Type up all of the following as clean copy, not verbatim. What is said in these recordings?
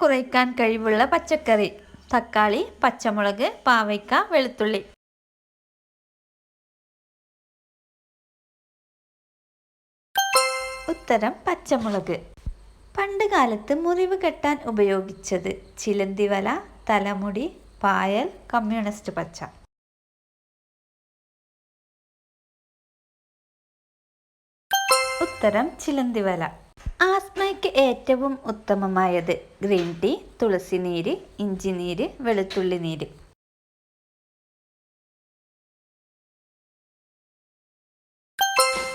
കുറയ്ക്കാൻ കഴിവുള്ള പച്ചക്കറി: തക്കാളി, പച്ചമുളക്, പാവയ്ക്ക, വെളുത്തുള്ളി. ഉത്തരം പച്ചമുളക്. പണ്ട് കാലത്ത് മുറിവ് കെട്ടാൻ ഉപയോഗിച്ചത്: ചിലന്തിവല, തലമുടി, പായൽ, കമ്മ്യൂണിസ്റ്റ് പച്ച. ഉത്തരം ചിലന്തിവല. ആസ്മയ്ക്ക് ഏറ്റവും ഉത്തമമായത്: ഗ്രീൻ ടീ, തുളസിനീര്, ഇഞ്ചിനീര്, വെളുത്തുള്ളി നീര്.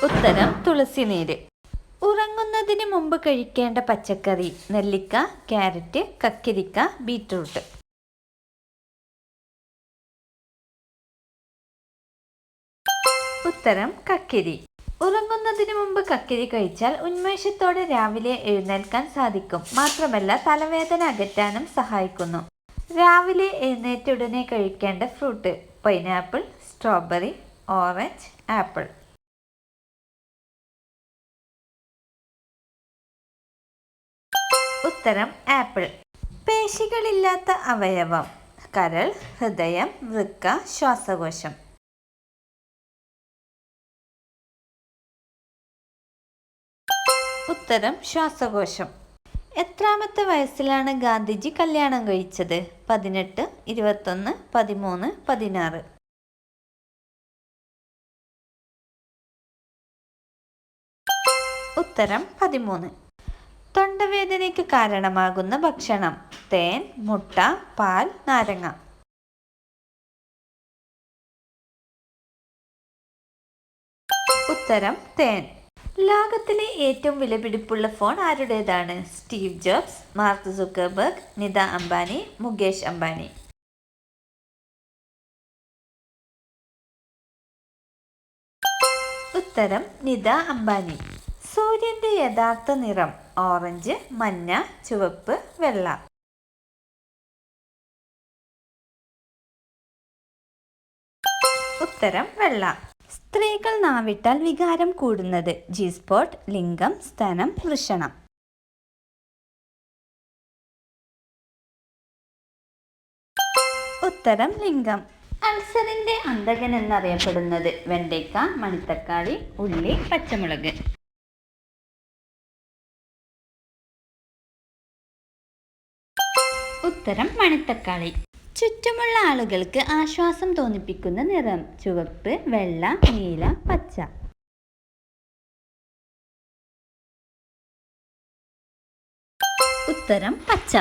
ഉത്തരം തുളസിനീര്. ഉറങ്ങുന്നതിന് മുമ്പ് കഴിക്കേണ്ട പച്ചക്കറി: നെല്ലിക്ക, ക്യാരറ്റ്, കക്കിരിക്ക, ബീറ്റ്റൂട്ട്. ഉത്തരം കക്കിരി. ഉറങ്ങുന്നതിന് മുമ്പ് കക്കിരി കഴിച്ചാൽ ഉന്മേഷത്തോടെ രാവിലെ എഴുന്നേൽക്കാൻ സാധിക്കും. മാത്രമല്ല തലവേദന അകറ്റാനും സഹായിക്കുന്നു. രാവിലെ എഴുന്നേറ്റ ഉടനെ കഴിക്കേണ്ട fruit: pineapple, strawberry, orange, apple. ഉത്തരം ആപ്പിൾ. പേശികളില്ലാത്ത അവയവം: കരൾ, ഹൃദയം, വൃക്ക, ശ്വാസകോശം. ഉത്തരം ശ്വാസകോശം. എത്രാമത്തെ വയസ്സിലാണ് ഗാന്ധിജി കല്യാണം കഴിച്ചത്? 18, 21, 13, 16. ഉത്തരം 13. തൊണ്ടവേദനയ്ക്ക് കാരണമാകുന്ന ഭക്ഷണം: തേൻ, മുട്ട, പാൽ, നാരങ്ങ. ഉത്തരം തേൻ. ലോകത്തിലെ ഏറ്റവും വിലപിടിപ്പുള്ള ഫോൺ ആരുടേതാണ്? Steve Jobs, Mark Zuckerberg, Nita Ambani, Mukesh Ambani. ഉത്തരം നിത അംബാനി. സൂര്യന്റെ യഥാർത്ഥ നിറം: ഓറഞ്ച്, മഞ്ഞ, ചുവപ്പ്, വെള്ള. ഉത്തരം വെള്ള. സ്ത്രീകൾ നാവിട്ടാൽ വികാരം കൂടുന്നത്: ജി സ്പോട്ട്, ലിംഗം, സ്തനം, വൃഷണം. ഉത്തരം ലിംഗം. അൾസറിന്റെ അന്തകൻ എന്നറിയപ്പെടുന്നത്: വെണ്ടയ്ക്ക, മണിത്തക്കാളി, ഉള്ളി, പച്ചമുളക്. ഉത്തരം മണിത്തക്കാളി. ചുറ്റുമുള്ള ആളുകൾക്ക് ആശ്വാസം തോന്നിപ്പിക്കുന്ന നിറം: ചുവപ്പ്, വെള്ള, നീല, പച്ച. ഉത്തരം പച്ച.